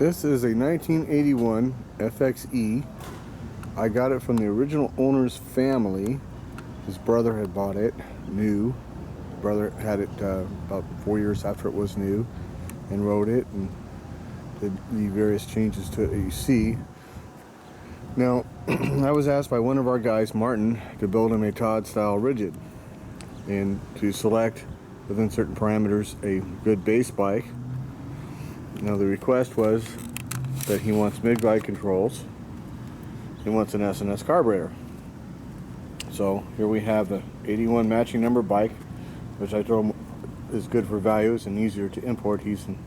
This is a 1981 FXE. I got it from the original owner's family. His brother had bought it new. His brother had it about 4 years after it was new and rode it and did the various changes to it that you see. Now, I was asked by one of our guys, Martin, to build him a Todd style rigid and to select within certain parameters a good base bike. Now the request was that he wants mid-glide controls, he wants an S&S carburetor. So here we have the 81 matching number bike, which I told him is good for values and easier to import. He's in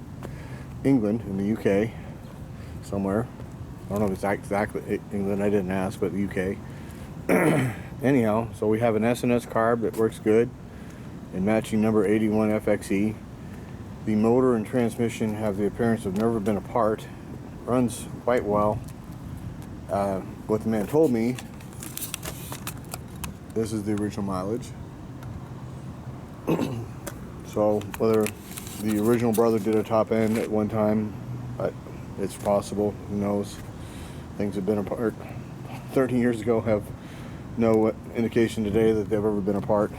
England, in the UK, somewhere. I don't know if it's exactly England, I didn't ask, but the UK. Anyhow, so we have an S&S carb that works good, and matching number 81 FXE. The motor and transmission have the appearance of never been apart. Runs quite well. What the man told me, this is the original mileage. So whether the original brother did a top end at one time, it's possible, who knows. Things have been apart 13 years ago, have no indication today that they've ever been apart.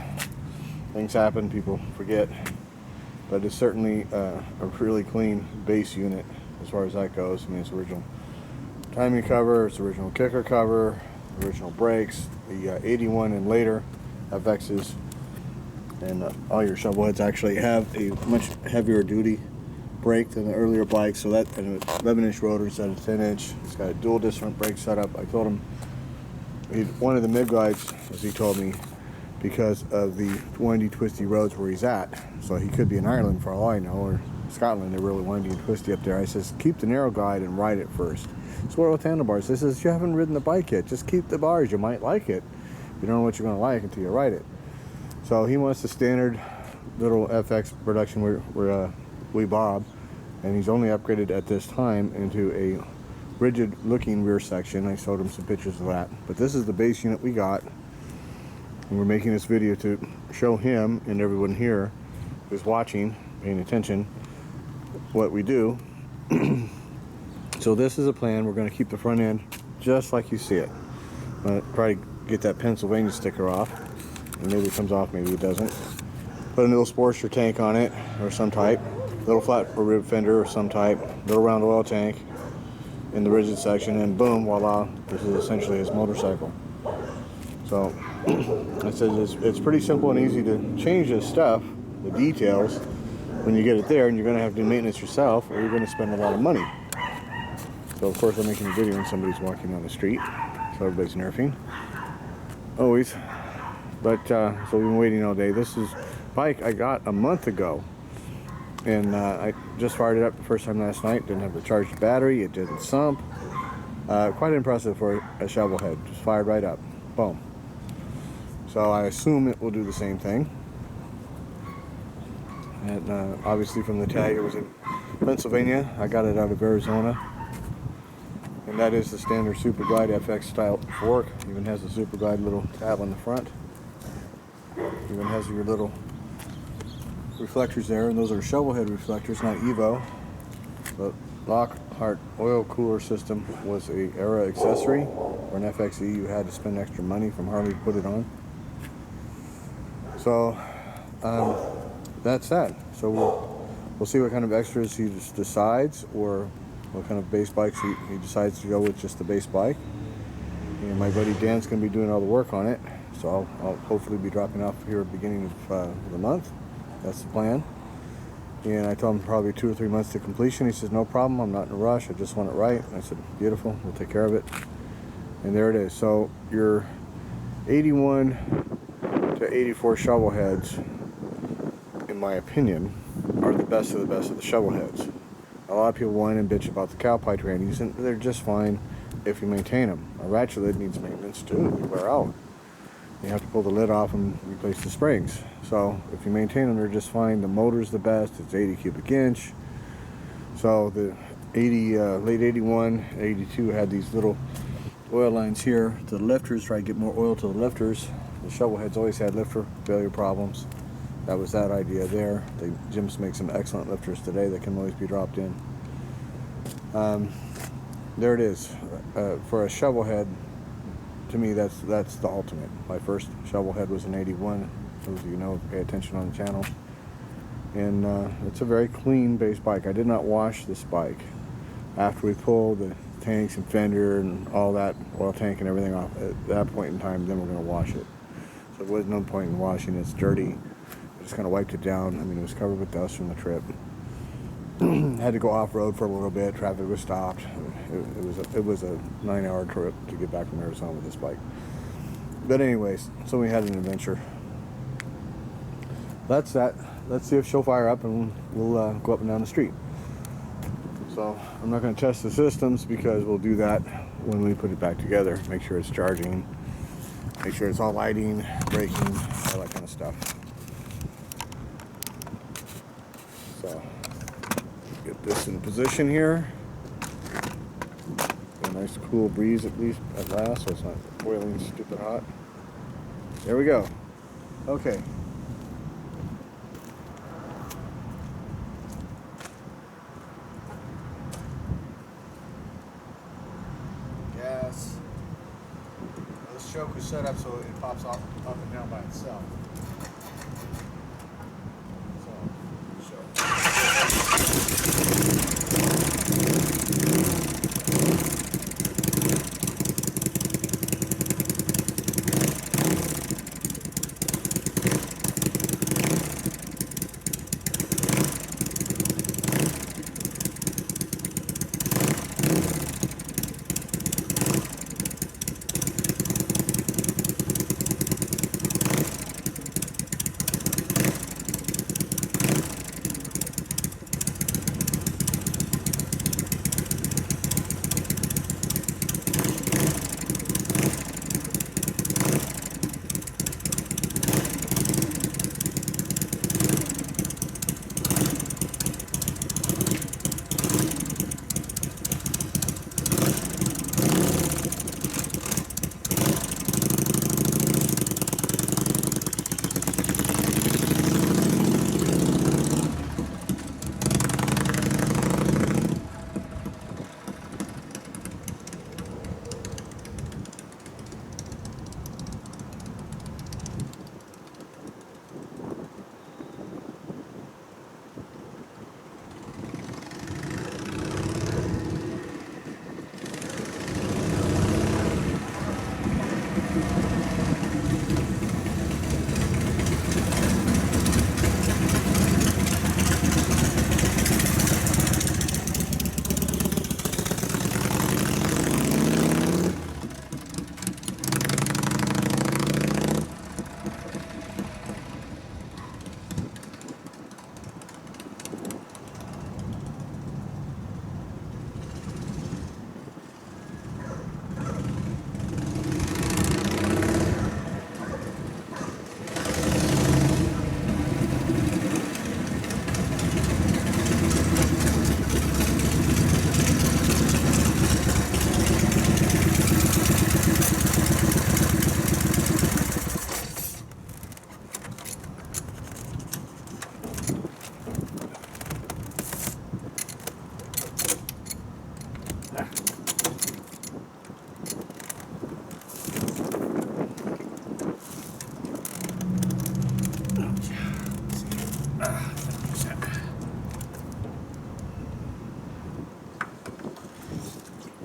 Things happen, people forget. But it's certainly a really clean base unit as far as that goes. I mean, it's original timing cover, it's original kicker cover, original brakes, the 81 and later FXs, and all your shovel heads actually have a much heavier duty brake than the earlier bikes. So that, and 11-inch rotor instead of 10-inch. It's got a dual disc front brake setup. I told him he wanted the mid-glides, as he told me, because of the windy, twisty roads where he's at. So he could be in Ireland for all I know, or Scotland. They're really windy and twisty up there. I says, keep the narrow glide and ride it first. So what with handlebars? I says, you haven't ridden the bike yet. Just keep the bars. You might like it. You don't know what you're going to like until you ride it. So he wants the standard little FX production where we bob, and he's only upgraded at this time into a rigid looking rear section. I showed him some pictures of that. But this is the base unit we got. And we're making this video to show him and everyone here who's watching, paying attention, what we do. So this is a plan. We're going to keep the front end just like you see it. Probably get that Pennsylvania sticker off. And maybe it comes off, maybe it doesn't. Put a little Sportster tank on it, or some type. Little flat rib fender or some type. Little round oil tank in the rigid section, and boom, voila, this is essentially his motorcycle. So I said it's pretty simple and easy to change this stuff, the details, when you get it there, and you're going to have to do maintenance yourself, or you're going to spend a lot of money. So of course I'm making a video when somebody's walking on the street, so everybody's nerfing. Always. But so we've been waiting all day. This is bike I got a month ago, and I just fired it up the first time last night. Didn't have the charged battery, it didn't sump. Quite impressive for a shovel head. Just fired right up. Boom. So I assume it will do the same thing. And obviously from the tag, it was in Pennsylvania. I got it out of Arizona. And that is the standard Super Glide FX style fork. Even has a Super Glide little tab on the front. Even has your little reflectors there, and those are shovel head reflectors, not Evo. The Lockhart oil cooler system was a era accessory. For an FXE, you had to spend extra money from Harley to put it on. So that's that. So we'll see what kind of extras he just decides, or what kind of base bikes he decides to go with, just the base bike. And my buddy Dan's going to be doing all the work on it, so I'll hopefully be dropping off here at the beginning of the month. That's the plan. And I told him probably 2 or 3 months to completion. He says, no problem, I'm not in a rush, I just want it right. And I said, beautiful, we'll take care of it. And there it is. So your 81 to 84 shovel heads, in my opinion, are the best of the shovel heads. A lot of people whine and bitch about the cowpie trannies, and they're just fine if you maintain them. A ratchet lid needs maintenance too. They wear out. You have to pull the lid off and replace the springs. So if you maintain them, they're just fine. The motor's the best. It's 80 cubic inch. So the 80, late 81, 82 had these little oil lines here to the lifters. Try to get more oil to the lifters. The shovel heads always had lifter failure problems. That was that idea there. Jim's make some excellent lifters today that can always be dropped in. There it is. For a shovel head, to me, that's the ultimate. My first shovel head was an 81. Those of you know, pay attention on the channel. And it's a very clean base bike. I did not wash this bike. After we pulled the tanks and fender and all that oil tank and everything off, at that point in time, then we're going to wash it. So there was no point in washing. It's dirty. I just kind of wiped it down. I mean, it was covered with dust from the trip. Had to go off-road for a little bit. Traffic was stopped. It was a 9-hour trip to get back from Arizona with this bike. But anyways, so we had an adventure. That's that. Let's see if she'll fire up, and we'll go up and down the street. So I'm not going to test the systems because we'll do that when we put it back together. Make sure it's charging. Make sure it's all lighting, braking, all that kind of stuff. So get this in position here. A nice cool breeze at least at last, so it's not boiling stupid hot. There we go. Okay. Gas. This choke was set up so it pops off up and down by itself.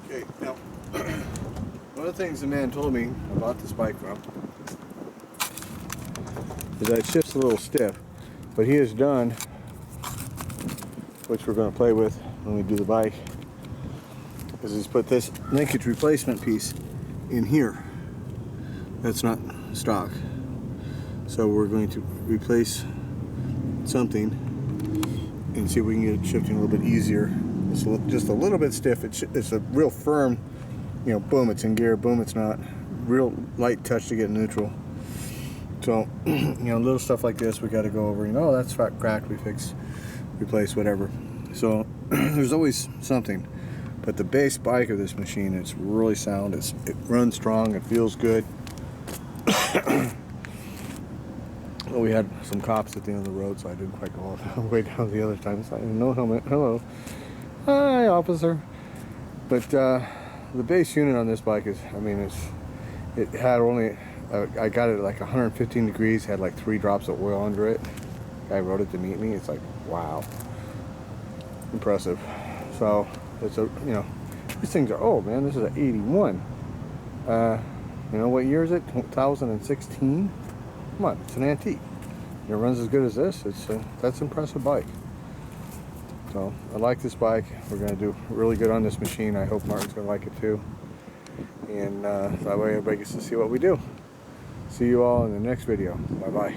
Okay, now, one of the things the man told me about this bike from is that it shifts a little stiff, but he has done, which we're going to play with when we do the bike, is he's put this linkage replacement piece in here. That's not stock. So we're going to replace something and see if we can get it shifting a little bit easier. It's just a little bit stiff. It's a real firm, you know, boom, it's in gear, boom, it's not. Real light touch to get neutral. So, you know, little stuff like this we got to go over. You know, oh, that's cracked, we fix, replace, whatever. So there's always something. But the base bike of this machine, it's really sound. It runs strong. It feels good. Well, we had some cops at the end of the road, so I didn't quite go all the way down the other time. So I didn't know helmet. Hello. Hi, officer. But the base unit on this bike is, I mean, it had only, I got it at like 115 degrees, had like 3 drops of oil under it. Guy rode it to meet me. It's like, wow, impressive. So it's a, you know, these things are old, man. This is an 81. You know what year is it? 2016. Come on, it's an antique. It runs as good as this. That's an impressive bike. So I like this bike. We're going to do really good on this machine. I hope Martin's going to like it too. And that way everybody gets to see what we do. See you all in the next video. Bye bye.